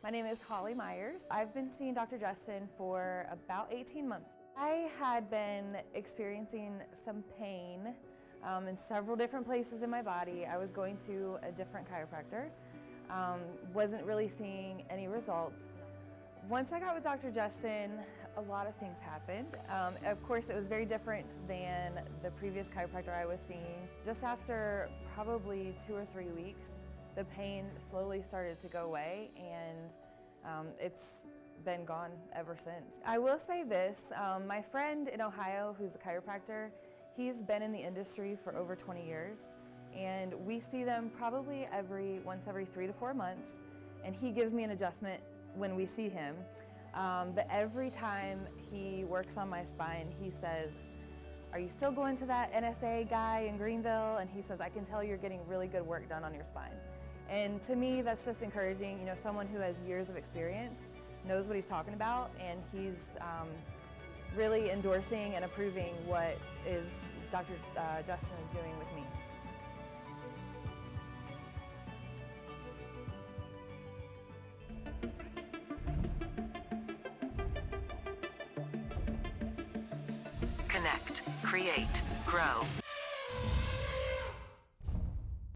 My name is Holly Myers. I've been seeing Dr. Justin for about 18 months. I had been experiencing some pain in several different places in my body. I was going to a different chiropractor, wasn't really seeing any results. Once I got with Dr. Justin, a lot of things happened. Of course, it was very different than the previous chiropractor I was seeing. Just after probably 2 or 3 weeks, the pain slowly started to go away, and it's been gone ever since. I will say this, my friend in Ohio who's a chiropractor, he's been in the industry for over 20 years, and we see them probably once every 3 to 4 months, and he gives me an adjustment when we see him. But every time he works on my spine, he says, "Are you still going to that NSA guy in Greenville?" And he says, "I can tell you're getting really good work done on your spine." And to me, that's just encouraging. You know, someone who has years of experience knows what he's talking about, and he's really endorsing and approving what Dr. Justin is doing with me. Connect, create, grow.